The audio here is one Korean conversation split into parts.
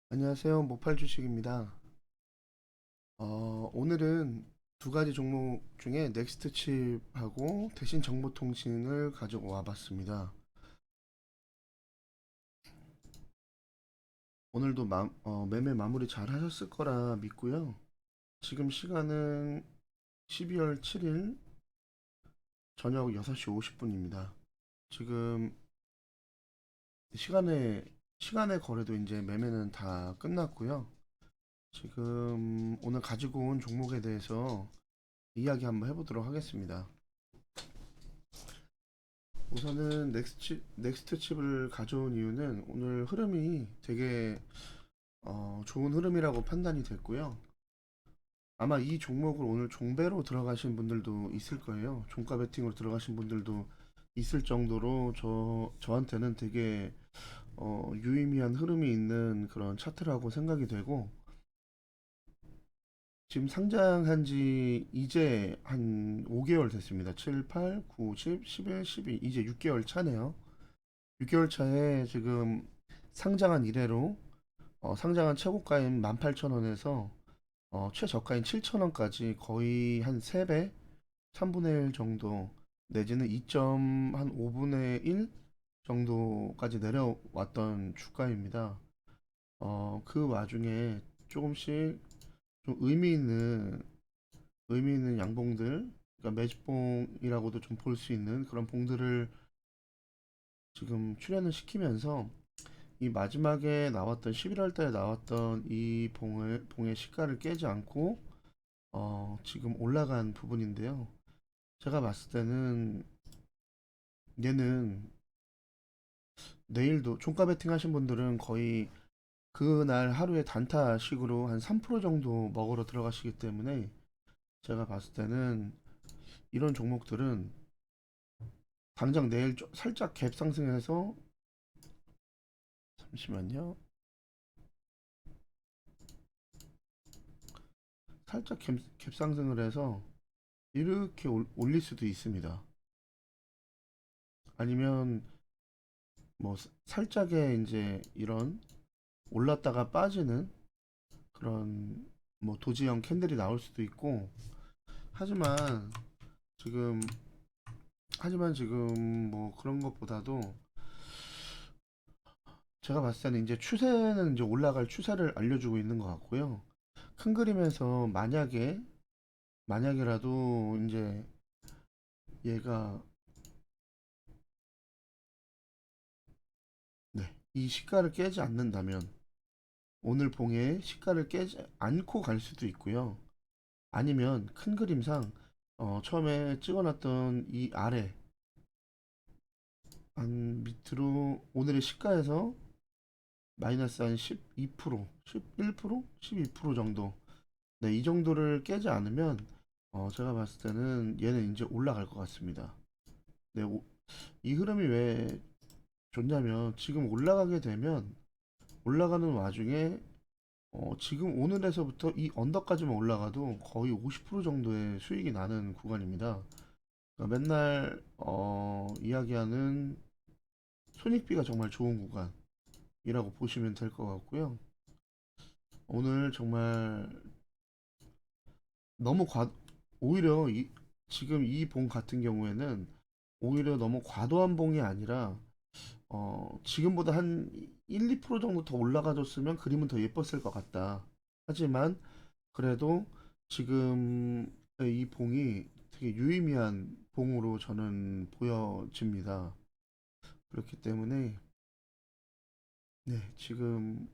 안녕하세요. 모팔 주식입니다. 오늘은 두 가지 종목 중에 넥스트 칩하고 대신 정보통신을 가지고 와봤습니다. 오늘도 매매 마무리 잘 하셨을 거라 믿고요. 지금 시간은 12월 7일 저녁 6시 50분입니다. 지금 시간에, 시간의 거래도 이제 매매는 다 끝났고요. 지금 오늘 가지고 온 종목에 대해서 이야기 한번 해보도록 하겠습니다. 우선은 넥스트 칩을 가져온 이유는 오늘 흐름이 되게 좋은 흐름이라고 판단이 됐고요. 아마 이 종목을 오늘 종배로 들어가신 분들도 있을 거예요. 종가 베팅으로 들어가신 분들도 있을 정도로 저한테는 되게 유의미한 흐름이 있는 그런 차트라고 생각이 되고, 지금 상장한 지 이제 한 5개월 됐습니다. 7, 8, 9, 10, 11, 12 이제 6개월 차네요. 6개월 차에 지금 상장한 이래로 상장한 최고가인 18,000원에서 최저가인 7,000원까지 거의 한 3배, 3분의 1 정도 내지는 2.5분의 1 정도까지 내려왔던 주가입니다. 그 와중에 조금씩 좀 의미 있는 양봉들, 그러니까 매집봉이라고도 좀 볼 수 있는 그런 봉들을 지금 출현을 시키면서 이 마지막에 나왔던 11월 달에 나왔던 이 봉의 시가를 깨지 않고 지금 올라간 부분인데요. 제가 봤을 때는 얘는 내일도 종가 베팅 하신 분들은 거의 그날 하루에 단타식으로 한 3% 정도 먹으러 들어가시기 때문에 제가 봤을 때는 이런 종목들은 당장 내일 살짝 갭 상승해서, 잠시만요. 살짝 갭 상승을 해서 이렇게 올릴 수도 있습니다. 아니면 뭐 살짝의 이제 이런 올랐다가 빠지는 그런 뭐 도지형 캔들이 나올 수도 있고, 하지만 지금 지금 뭐 그런 것보다도 제가 봤을 때는 이제 추세는 이제 올라갈 추세를 알려주고 있는 것 같고요. 큰 그림에서 만약이라도 이제 얘가, 네, 이 시가를 깨지 않는다면 오늘 봉에 시가를 깨지 않고 갈 수도 있고요. 아니면 큰 그림상 처음에 찍어놨던 이 아래 한 밑으로 오늘의 시가에서 마이너스 한 12%, 11%, 12% 정도. 네, 이 정도를 깨지 않으면 제가 봤을 때는 얘는 이제 올라갈 것 같습니다. 네, 이 흐름이 왜 좋냐면 지금 올라가게 되면 올라가는 와중에 지금 오늘에서부터 이 언더까지만 올라가도 거의 50% 정도의 수익이 나는 구간입니다. 그러니까 맨날 이야기하는 손익비가 정말 좋은 구간이라고 보시면 될 것 같고요. 오늘 정말 너무 오히려 지금 이 봉 같은 경우에는 오히려 너무 과도한 봉이 아니라 지금보다 한 1, 2% 정도 더 올라가줬으면 그림은 더 예뻤을 것 같다. 하지만 그래도 지금 이 봉이 되게 유의미한 봉으로 저는 보여집니다. 그렇기 때문에 네, 지금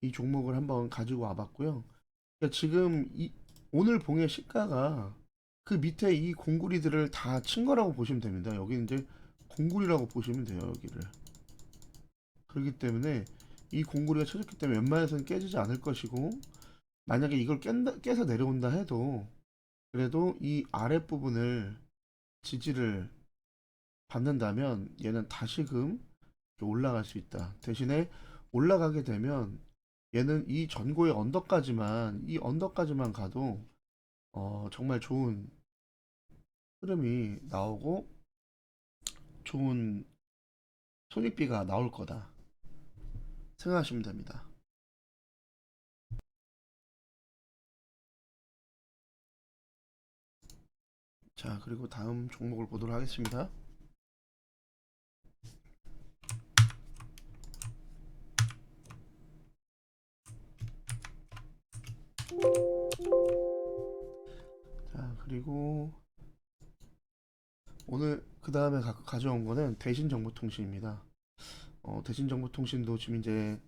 이 종목을 한번 가지고 와봤고요. 그러니까 지금 오늘 봉의 시가가 그 밑에 이 공구리들을 다 친 거라고 보시면 됩니다. 여기 이제 공구리라고 보시면 돼요, 여기를. 그렇기 때문에 이 공구리가 쳐졌기 때문에 웬만해서는 깨지지 않을 것이고, 만약에 이걸 깨서 내려온다 해도 그래도 이 아랫부분을 지지를 받는다면 얘는 다시금 올라갈 수 있다. 대신에 올라가게 되면 얘는 이 전고의 이 언덕까지만 가도 정말 좋은 흐름이 나오고 좋은 손익비가 나올 거다 생각하시면 됩니다. 자, 그리고 다음 종목을 보도록 하겠습니다. 자, 그리고 오늘 그 다음에 가져온 거는 대신정보통신입니다. 대신정보통신도 지금 이제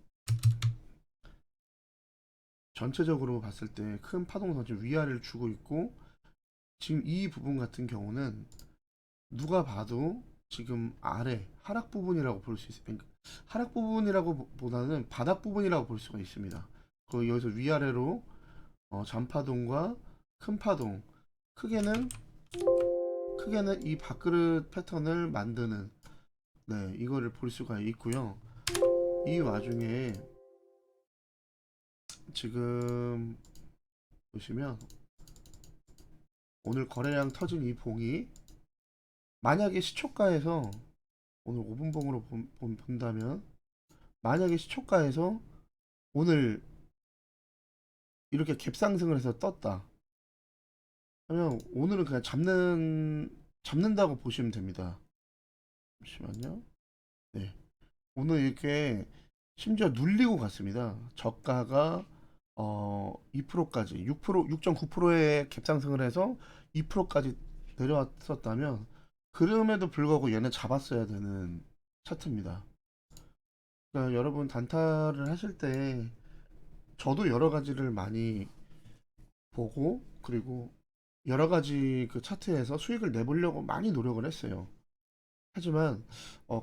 전체적으로 봤을 때 큰 파동선 지금 위아래를 주고 있고, 지금 이 부분 같은 경우는 누가 봐도 지금 아래 하락 부분이라고 볼 수 있습니다. 하락 부분이라고 보다는 바닥 부분이라고 볼 수가 있습니다. 그 여기서 위아래로 잔파동과 큰 파동, 크게는 이 밥그릇 패턴을 만드는, 네, 이거를 볼 수가 있고요. 이 와중에 지금 보시면 오늘 거래량 터진 이 봉이 만약에 시초가에서 오늘 5분 봉으로 본다면, 만약에 시초가에서 오늘 이렇게 갭상승을 해서 떴다 하면 오늘은 그냥 잡는다고 보시면 됩니다. 잠시만요. 네. 오늘 이렇게 심지어 눌리고 갔습니다. 저가가 2%까지 6.9%의 갭상승을 해서 2%까지 내려왔었다면, 그럼에도 불구하고 얘는 잡았어야 되는 차트입니다. 그러니까 여러분 단타를 하실 때 저도 여러 가지를 많이 보고, 그리고 여러 가지 그 차트에서 수익을 내보려고 많이 노력을 했어요. 하지만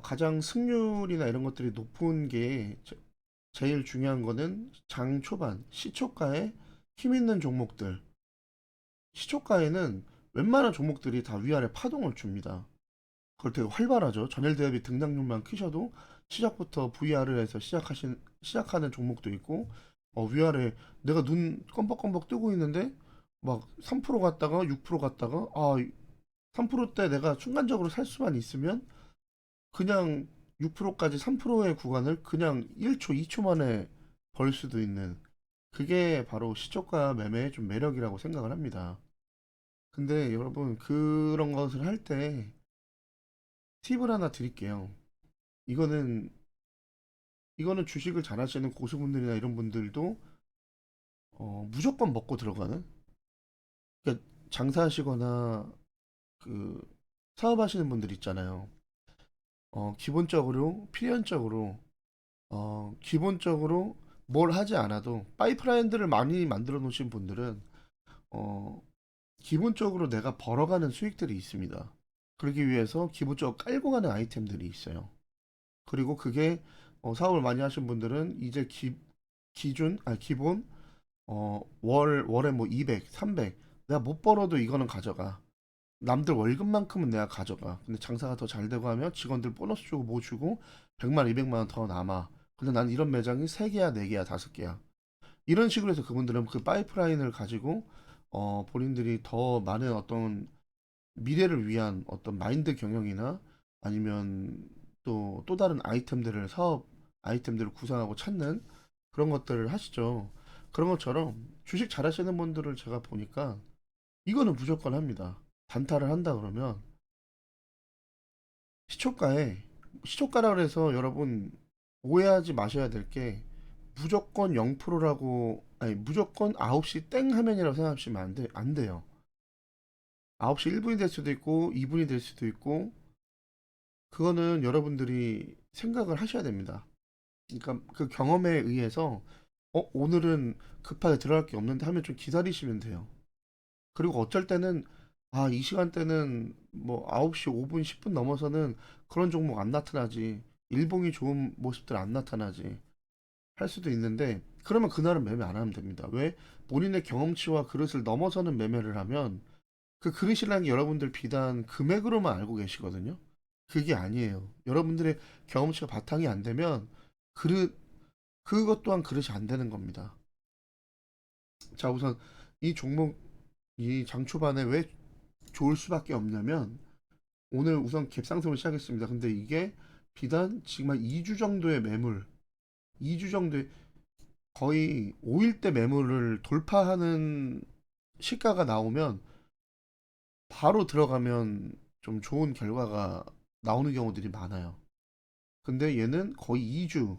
가장 승률이나 이런 것들이 높은 게 제일 중요한 거는 장 초반 시초가에 힘 있는 종목들. 시초가에는 웬만한 종목들이 다 위아래 파동을 줍니다. 그걸 되게 활발하죠. 전일 대비 등락률만 크셔도 시작부터 VR에서 시작하는 종목도 있고, 위아래 내가 눈 껌벅껌벅 뜨고 있는데 막 3% 갔다가 6% 갔다가, 3%대 내가 순간적으로 살 수만 있으면 그냥 6%까지 3%의 구간을 그냥 1초, 2초 만에 벌 수도 있는, 그게 바로 시초가 매매의 좀 매력이라고 생각을 합니다. 근데 여러분 그런 것을 할 때 팁을 하나 드릴게요. 이거는 주식을 잘 하시는 고수분들이나 이런 분들도 무조건 먹고 들어가는, 그러니까 장사하시거나 그 사업하시는 분들 있잖아요. 기본적으로 뭘 하지 않아도 파이프라인들을 많이 만들어 놓으신 분들은 어, 기본적으로 내가 벌어가는 수익들이 있습니다. 그러기 위해서 기본적으로 깔고 가는 아이템들이 있어요. 그리고 그게 사업을 많이 하신 분들은 이제 기본 월에 뭐 200, 300, 내가 못 벌어도 이거는 가져가. 남들 월급만큼은 내가 가져가. 근데 장사가 더 잘 되고 하면 직원들 보너스 주고 뭐 주고 100만, 200만 원 더 남아. 근데 난 이런 매장이 3개야, 4개야, 5개야. 이런 식으로 해서 그분들은 그 파이프라인을 가지고 본인들이 더 많은 어떤 미래를 위한 어떤 마인드 경영이나 아니면 또 다른 사업 아이템들을 구상하고 찾는 그런 것들을 하시죠. 그런 것처럼 주식 잘하시는 분들을 제가 보니까 이거는 무조건 합니다. 단타를 한다 그러면 시초가에, 시초가라 그래서 여러분 오해하지 마셔야 될 게, 무조건 0%라고, 아니 무조건 9시 땡 하면이라고 생각하시면 안 돼요. 9시 1분이 될 수도 있고 2분이 될 수도 있고, 그거는 여러분들이 생각을 하셔야 됩니다. 그러니까 그 경험에 의해서 오늘은 급하게 들어갈 게 없는데 하면 좀 기다리시면 돼요. 그리고 어쩔 때는 이 시간대는 뭐 9시 5분 10분 넘어서는 그런 종목 안 나타나지, 일봉이 좋은 모습들 안 나타나지 할 수도 있는데, 그러면 그날은 매매 안 하면 됩니다. 왜? 본인의 경험치와 그릇을 넘어서는 매매를 하면 그 그릇이라는 게 여러분들 비단 금액으로만 알고 계시거든요. 그게 아니에요. 여러분들의 경험치가 바탕이 안 되면 그릇, 그것 또한 그릇이 안 되는 겁니다. 자, 우선 이 종목, 이 장초반에 왜 좋을 수밖에 없냐면, 오늘 우선 갭상승을 시작했습니다. 근데 이게 비단 지금 한 2주 정도의 매물, 2주 정도의 거의 5일대 매물을 돌파하는 시가가 나오면 바로 들어가면 좀 좋은 결과가 나오는 경우들이 많아요. 근데 얘는 거의 2주,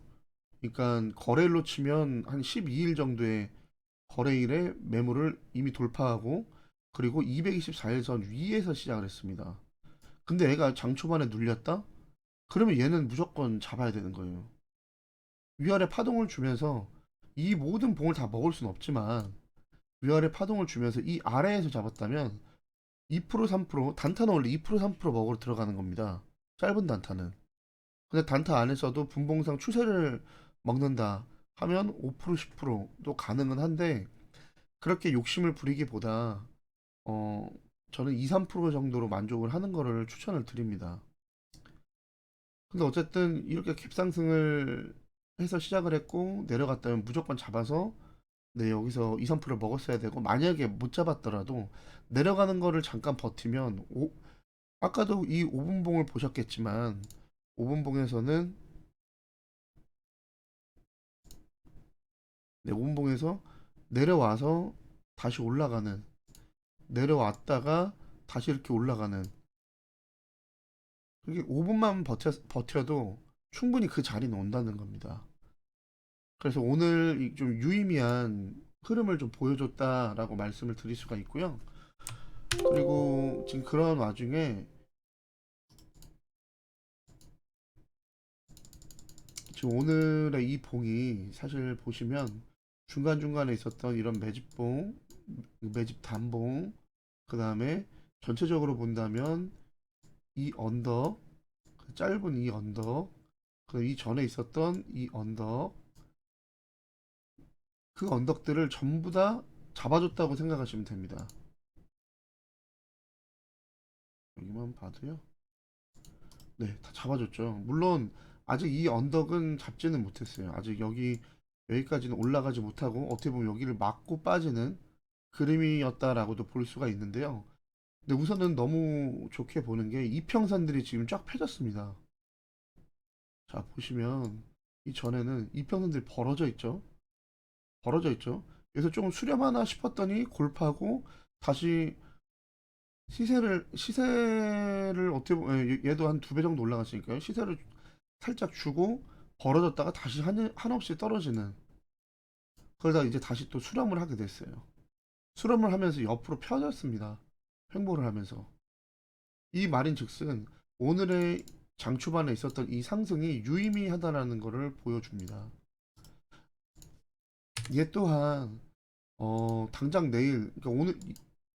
그러니까 거래일로 치면 한 12일 정도의 거래일에 매물을 이미 돌파하고 그리고 224일선 위에서 시작을 했습니다. 근데 얘가 장 초반에 눌렸다? 그러면 얘는 무조건 잡아야 되는 거예요. 위아래 파동을 주면서 이 모든 봉을 다 먹을 수는 없지만 위아래 파동을 주면서 이 아래에서 잡았다면 2% 3% 단타는 원래 2% 3% 먹으러 들어가는 겁니다. 짧은 단타는. 근데 단타 안에서도 분봉상 추세를 먹는다 하면 5% 10%도 가능은 한데 그렇게 욕심을 부리기보다 어 저는 2, 3% 정도로 만족을 하는 거를 추천을 드립니다. 근데 어쨌든 이렇게 갭상승을 해서 시작을 했고 내려갔다면 무조건 잡아서 네, 여기서 2, 3% 먹었어야 되고 만약에 못 잡았더라도 내려가는 거를 잠깐 버티면 아까도 이 5분봉을 보셨겠지만 5분봉에서는 네, 5분봉에서 내려와서 다시 올라가는 내려왔다가 다시 이렇게 올라가는 이게 5분만 버텨도 충분히 그 자리는 온다는 겁니다. 그래서 오늘 좀 유의미한 흐름을 좀 보여줬다라고 말씀을 드릴 수가 있고요. 그리고 지금 그런 와중에 지금 오늘의 이 봉이 사실 보시면 중간중간에 있었던 이런 매집봉, 매집 단봉, 그 다음에 전체적으로 본다면 이 언덕, 그 짧은 이 언덕, 그 이전에 있었던 이 언덕, 그 언덕들을 전부 다 잡아줬다고 생각하시면 됩니다. 여기만 봐도요. 네, 다 잡아줬죠. 물론 아직 이 언덕은 잡지는 못했어요. 아직 여기까지는 올라가지 못하고 어떻게 보면 여기를 막고 빠지는 그림이었다라고도 볼 수가 있는데요. 근데 우선은 너무 좋게 보는 게 이평선들이 지금 쫙 펴졌습니다. 자, 보시면 이 전에는 이평선들이 벌어져 있죠. 벌어져 있죠. 그래서 조금 수렴하나 싶었더니 골파고 다시 시세를 어떻게 보면 얘도 한 두 배 정도 올라갔으니까요. 시세를 살짝 주고 벌어졌다가 다시 한없이 떨어지는 그러다 이제 다시 또 수렴을 하게 됐어요. 수렴을 하면서 옆으로 펴졌습니다. 횡보를 하면서 이 말인즉슨 오늘의 장 초반에 있었던 이 상승이 유의미하다라는 것을 보여줍니다. 얘 또한 당장 내일 그러니까 오늘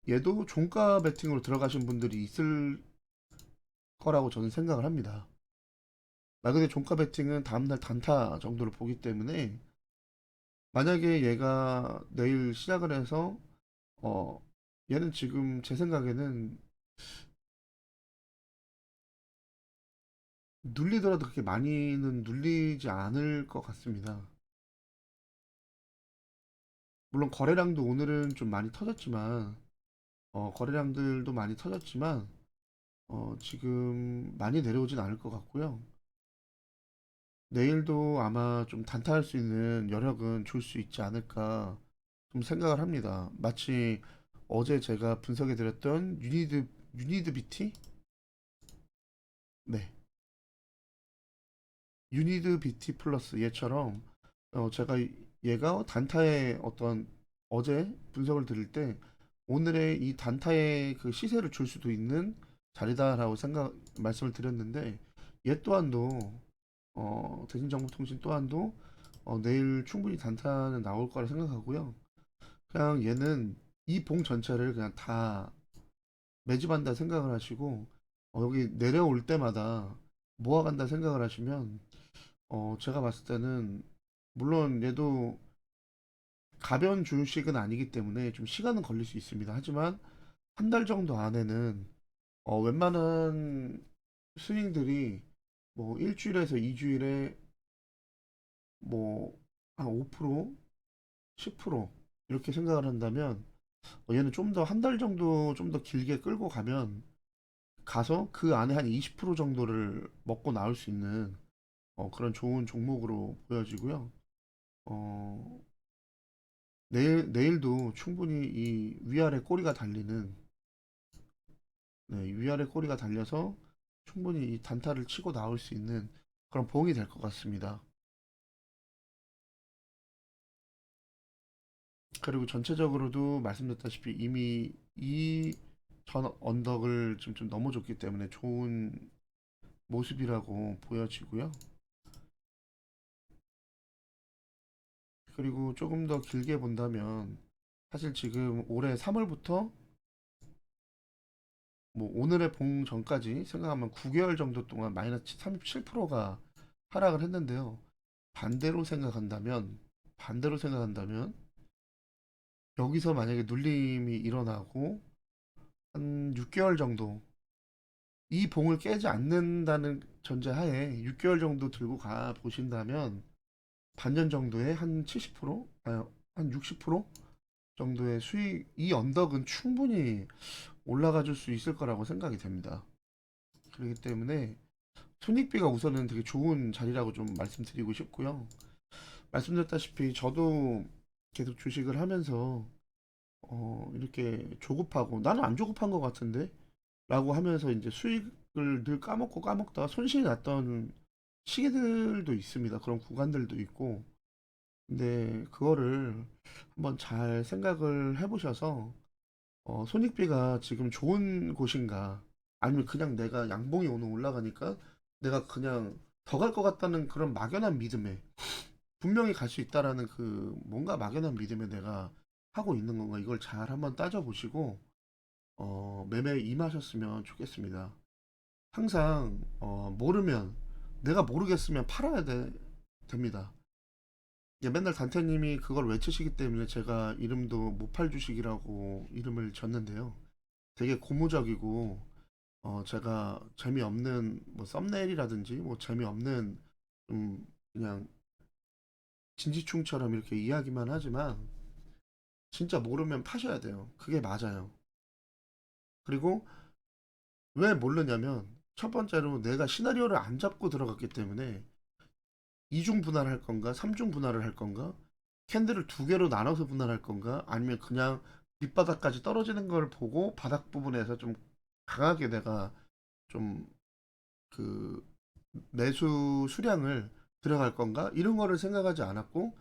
얘도 종가 베팅으로 들어가신 분들이 있을 거라고 저는 생각을 합니다. 말 그대로 종가 베팅은 다음날 단타 정도를 보기 때문에 만약에 얘가 내일 시작을 해서 어 얘는 지금 제 생각에는 눌리더라도 그렇게 많이는 눌리지 않을 것 같습니다. 물론 거래량도 오늘은 좀 많이 터졌지만 거래량들도 많이 터졌지만 지금 많이 내려오진 않을 것 같고요. 내일도 아마 좀 단타할 수 있는 여력은 줄 수 있지 않을까 좀 생각을 합니다. 마치 어제 제가 분석해 드렸던 유니드 BT? 네. 유니드 BT 플러스 얘처럼 제가 얘가 단타의 어떤 어제 분석을 드릴 때 오늘의 이 단타의 그 시세를 줄 수도 있는 자리다라고 말씀을 드렸는데 얘 또한도 대신정보통신 또한도 내일 충분히 단타는 나올 거라 생각하고요. 그냥 얘는 이 봉 전체를 그냥 다 매집한다 생각을 하시고 여기 내려올 때마다 모아간다 생각을 하시면 제가 봤을 때는 물론 얘도 가벼운 주식은 아니기 때문에 좀 시간은 걸릴 수 있습니다. 하지만 한 달 정도 안에는 웬만한 스윙들이 뭐 일주일에서 2주일에 뭐 한 5%, 10% 이렇게 생각을 한다면 얘는 좀 더 한 달 정도 좀 더 길게 끌고 가면 가서 그 안에 한 20% 정도를 먹고 나올 수 있는 그런 좋은 종목으로 보여지고요. 어, 내일도 충분히 이 위아래 꼬리가 달리는 네, 위아래 꼬리가 달려서 충분히 이 단타를 치고 나올 수 있는 그런 봉이 될 것 같습니다. 그리고 전체적으로도 말씀드렸다시피 이미 이 전 언덕을 좀 넘어줬기 때문에 좋은 모습이라고 보여지고요. 그리고 조금 더 길게 본다면 사실 지금 올해 3월부터 뭐 오늘의 봉 전까지 생각하면 9개월 정도 동안 마이너스 37%가 하락을 했는데요. 반대로 생각한다면 반대로 생각한다면 여기서 만약에 눌림이 일어나고 한 6개월 정도 이 봉을 깨지 않는다는 전제하에 6개월 정도 들고 가 보신다면 반년 정도에 한 70%? 아니, 한 60% 정도의 수익, 이 언덕은 충분히 올라가 줄 수 있을 거라고 생각이 됩니다. 그렇기 때문에 손익비가 우선은 되게 좋은 자리라고 좀 말씀드리고 싶고요. 말씀드렸다시피 저도 계속 주식을 하면서 이렇게 조급하고 나는 안 조급한 것 같은데 라고 하면서 이제 수익을 늘 까먹고 까먹다가 손실이 났던 시기들도 있습니다. 그런 구간들도 있고. 근데 그거를 한번 잘 생각을 해보셔서 손익비가 지금 좋은 곳인가 아니면 그냥 내가 양봉이 오늘 올라가니까 내가 그냥 더 갈 것 같다는 그런 막연한 믿음에 분명히 갈 수 있다라는 그 뭔가 막연한 믿음에 내가 하고 있는 건가 이걸 잘 한번 따져보시고 매매에 임하셨으면 좋겠습니다. 항상 모르면 내가 모르겠으면 팔아야 됩니다. 이게 맨날 단태님이 그걸 외치시기 때문에 제가 이름도 못 팔 주식이라고 이름을 졌는데요. 되게 고무적이고 제가 재미없는 뭐 썸네일이라든지 뭐 재미없는 그냥 진지충처럼 이렇게 이야기만 하지만 진짜 모르면 파셔야 돼요. 그게 맞아요. 그리고 왜 모르냐면 첫 번째로 내가 시나리오를 안 잡고 들어갔기 때문에 이중 분할할 건가, 삼중 분할을 할 건가, 캔들을 두 개로 나눠서 분할할 건가, 아니면 그냥 밑바닥까지 떨어지는 걸 보고 바닥 부분에서 좀 강하게 내가 좀 그 매수 수량을 들어갈 건가 이런 거를 생각하지 않았고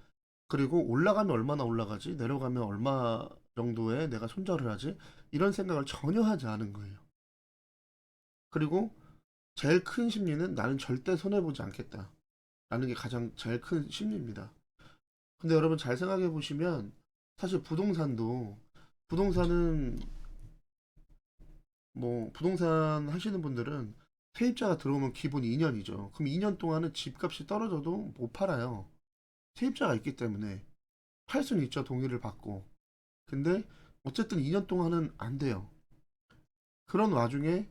그리고 올라가면 얼마나 올라가지 내려가면 얼마 정도에 내가 손절을 하지 이런 생각을 전혀 하지 않은 거예요. 그리고 제일 큰 심리는 나는 절대 손해보지 않겠다 라는 게 가장 제일 큰 심리입니다. 근데 여러분 잘 생각해 보시면 사실 부동산도 부동산은 뭐 부동산 하시는 분들은 세입자가 들어오면 기본 2년이죠. 그럼 2년 동안은 집값이 떨어져도 못 팔아요. 세입자가 있기 때문에 팔 수는 있죠. 동의를 받고. 근데 어쨌든 2년 동안은 안 돼요. 그런 와중에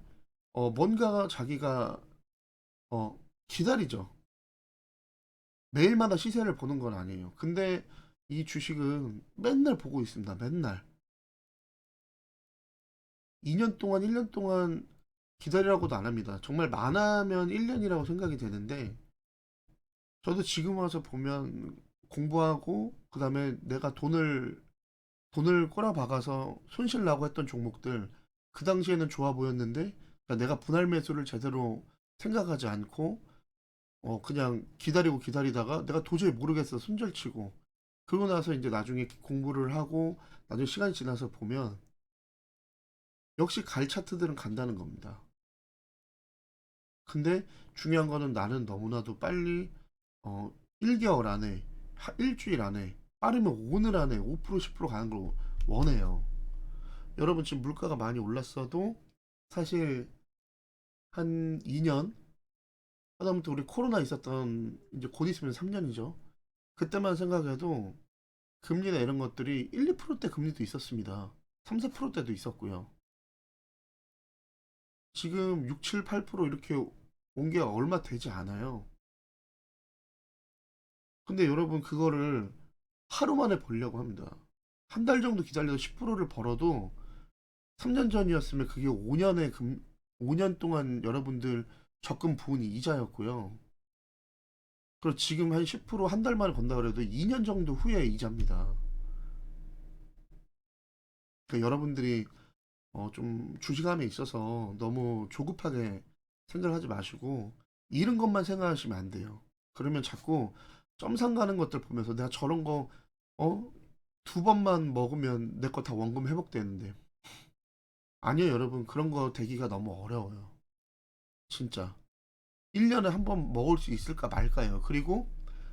뭔가 자기가 어, 기다리죠. 매일마다 시세를 보는 건 아니에요. 근데 이 주식은 맨날 보고 있습니다. 맨날. 2년 동안, 1년 동안 기다리라고도 안 합니다. 정말 많으면 1년이라고 생각이 되는데, 저도 지금 와서 보면 공부하고, 그 다음에 내가 돈을 꼬라박아서 손실 나고 했던 종목들, 그 당시에는 좋아 보였는데, 그러니까 내가 분할 매수를 제대로 생각하지 않고, 그냥 기다리고 기다리다가 내가 도저히 모르겠어 손절치고, 그러고 나서 이제 나중에 공부를 하고, 나중에 시간이 지나서 보면, 역시 갈 차트들은 간다는 겁니다. 근데 중요한 거는 나는 너무나도 빨리 1개월 안에 일주일 안에 빠르면 오늘 안에 5% 10% 가는 걸 원해요. 여러분 지금 물가가 많이 올랐어도 사실 한 2년 하다못해 우리 코로나 있었던 이제 곧 있으면 3년이죠. 그때만 생각해도 금리나 이런 것들이 1, 2%대 금리도 있었습니다. 3, 4%대도 있었고요. 지금 6, 7, 8% 이렇게 온 게 얼마 되지 않아요. 근데 여러분 그거를 하루 만에 벌려고 합니다. 한 달 정도 기다려서 10%를 벌어도 3년 전이었으면 그게 5년 동안 여러분들 적금 부은 이자였고요. 그리고 지금 한 10%한 달 만에 번다 그래도 2년 정도 후에 이자입니다. 그러니까 여러분들이 좀 주식함에 있어서 너무 조급하게 생각하지 마시고 잃은 것만 생각하시면 안 돼요. 그러면 자꾸 점상 가는 것들 보면서 내가 저런 거 어? 두 번만 먹으면 내 거 다 원금 회복되는데. 아니요, 여러분. 그런 거 되기가 너무 어려워요. 진짜. 1년에 한 번 먹을 수 있을까 말까요. 그리고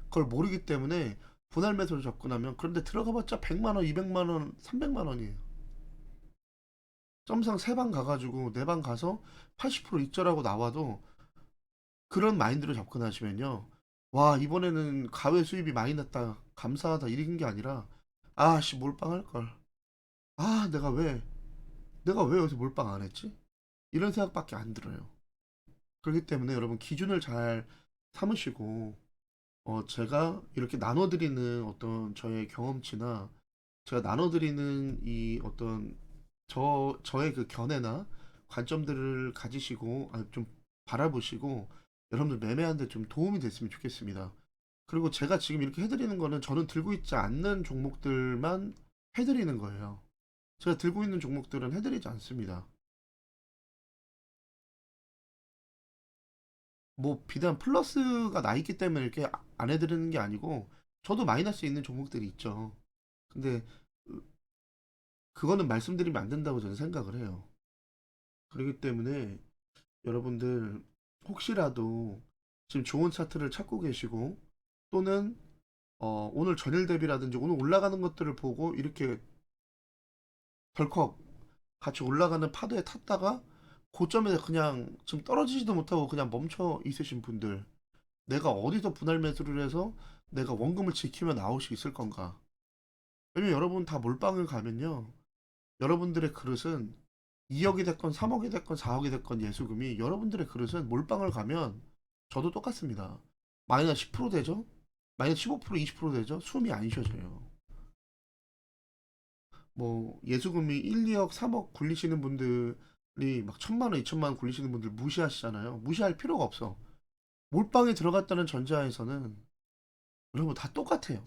그걸 모르기 때문에 분할 매수를 접근하면 그런데 들어가봤자 100만 원, 200만 원, 300만 원이에요. 점상 3방 가가지고 4방 가서 80% 익절하고 나와도 그런 마인드로 접근하시면요. 와, 이번에는 가외 수입이 많이 났다. 감사하다. 이런 게 아니라 아씨 몰빵 할 걸. 아, 내가 왜 여기서 몰빵 안 했지? 이런 생각밖에 안 들어요. 그렇기 때문에 여러분 기준을 잘 삼으시고 제가 이렇게 나눠드리는 어떤 저의 경험치나 제가 나눠드리는 이 어떤 저의 그 견해나 관점들을 가지시고 좀 바라보시고 여러분들 매매하는데 좀 도움이 됐으면 좋겠습니다. 그리고 제가 지금 이렇게 해드리는 거는 저는 들고 있지 않는 종목들만 해드리는 거예요. 제가 들고 있는 종목들은 해드리지 않습니다. 뭐 비단 플러스가 나 있기 때문에 이렇게 안 해드리는 게 아니고 저도 마이너스 있는 종목들이 있죠. 근데 그거는 말씀드리면 안 된다고 저는 생각을 해요. 그렇기 때문에 여러분들 혹시라도 지금 좋은 차트를 찾고 계시고 또는 오늘 전일 대비라든지 오늘 올라가는 것들을 보고 이렇게 덜컥 같이 올라가는 파도에 탔다가 고점에서 그냥 지금 떨어지지도 못하고 그냥 멈춰 있으신 분들 내가 어디서 분할 매수를 해서 내가 원금을 지키며 나올 수 있을 건가? 왜냐면 여러분 다 몰빵을 가면요. 여러분들의 그릇은 2억이 됐건 3억이 됐건 4억이 됐건 예수금이 여러분들의 그릇은 몰빵을 가면 저도 똑같습니다. 마이너스 10% 되죠? 마이너스 15% 20% 되죠? 숨이 안 쉬어져요. 뭐 예수금이 1, 2억, 3억 굴리시는 분들이 막 1,000만 원, 2천만 원 굴리시는 분들 무시하시잖아요. 무시할 필요가 없어. 몰빵에 들어갔다는 전제하에서는 여러분 다 똑같아요.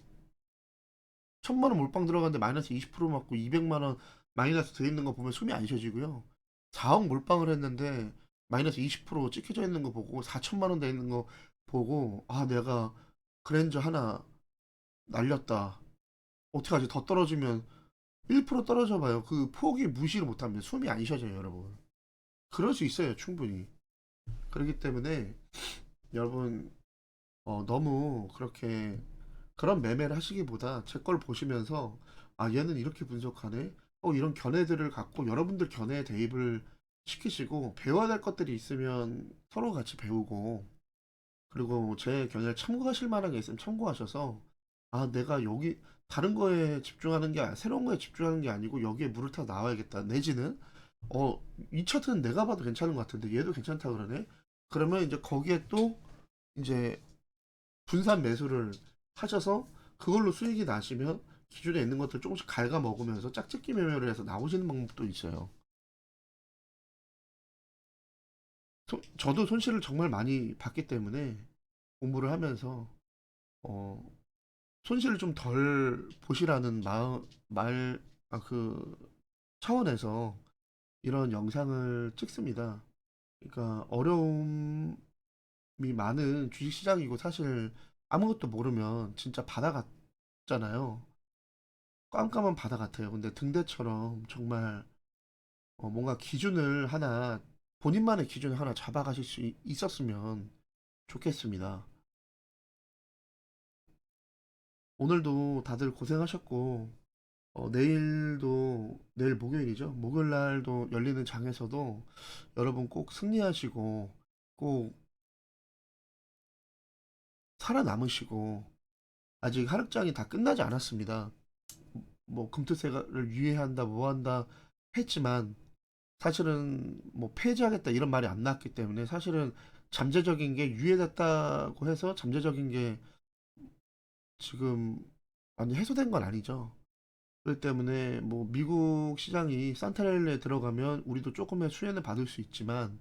1,000만 원 몰빵 들어갔는데 마이너스 20% 맞고 200만 원 마이너스 돼 있는 거 보면 숨이 안 쉬어지고요. 4억 몰빵을 했는데 마이너스 20% 찍혀져 있는 거 보고 4천만 원 돼 있는 거 보고 아 내가 그랜저 하나 날렸다. 어떡하지? 더 떨어지면 1% 떨어져 봐요. 그 폭이 무시를 못합니다. 숨이 안 쉬어져요, 여러분. 그럴 수 있어요, 충분히. 그렇기 때문에 여러분 너무 그렇게 그런 매매를 하시기보다 제 걸 보시면서 아 얘는 이렇게 분석하네. 이런 견해들을 갖고 여러분들 견해에 대입을 시키시고 배워야 될 것들이 있으면 서로 같이 배우고 그리고 제 견해를 참고하실 만한 게 있으면 참고하셔서 아 내가 여기 다른 거에 집중하는 게 새로운 거에 집중하는 게 아니고 여기에 물을 타 나와야겠다. 내지는 이 차트는 내가 봐도 괜찮은 것 같은데 얘도 괜찮다 그러네. 그러면 이제 거기에 또 이제 분산 매수를 하셔서 그걸로 수익이 나시면 기존에 있는 것들 조금씩 갉아 먹으면서 짝짓기 매매를 해서 나오시는 방법도 있어요. 저도 손실을 정말 많이 봤기 때문에 공부를 하면서 어, 손실을 좀 덜 보시라는 그 차원에서 이런 영상을 찍습니다. 그러니까 어려움이 많은 주식시장이고 사실 아무것도 모르면 진짜 바다 같잖아요. 깜깜한 바다 같아요. 근데 등대처럼 정말 뭔가 기준을 하나 본인만의 기준을 하나 잡아가실 수 있었으면 좋겠습니다. 오늘도 다들 고생하셨고 내일 목요일이죠. 목요일 날도 열리는 장에서도 여러분 꼭 승리하시고 꼭 살아남으시고 아직 하락장이 다 끝나지 않았습니다. 뭐 금투세를 유예한다 뭐 한다 했지만 사실은 뭐 폐지하겠다 이런 말이 안 나왔기 때문에 사실은 잠재적인 게 유예됐다고 해서 잠재적인 게 지금 완전 해소된 건 아니죠. 그렇기 때문에 뭐 미국 시장이 산타렐에 들어가면 우리도 조금의 수혜는 받을 수 있지만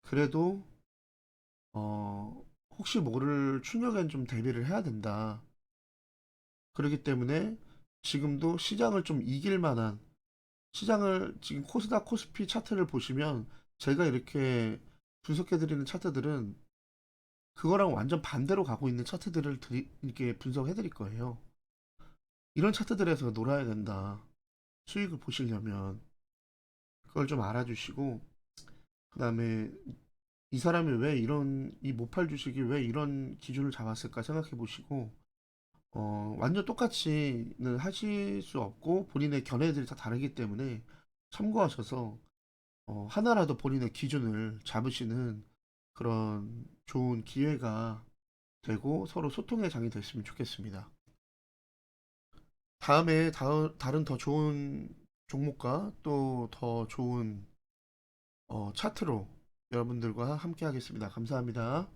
그래도 혹시 모를 충격엔 좀 대비를 해야 된다. 그렇기 때문에 지금도 시장을 좀 이길 만한 시장을 지금 코스닥 코스피 차트를 보시면 제가 이렇게 분석해 드리는 차트들은 그거랑 완전 반대로 가고 있는 차트들을 이렇게 분석해 드릴 거예요. 이런 차트들에서 놀아야 된다. 수익을 보시려면 그걸 좀 알아주시고, 그다음에 이 사람이 왜 이런 이 모팔 주식이 왜 이런 기준을 잡았을까 생각해 보시고, 완전 똑같이는 하실 수 없고 본인의 견해들이 다 다르기 때문에 참고하셔서 하나라도 본인의 기준을 잡으시는 그런 좋은 기회가 되고 서로 소통의 장이 됐으면 좋겠습니다. 다음에 다른 더 좋은 종목과 또 더 좋은 차트로 여러분들과 함께 하겠습니다. 감사합니다.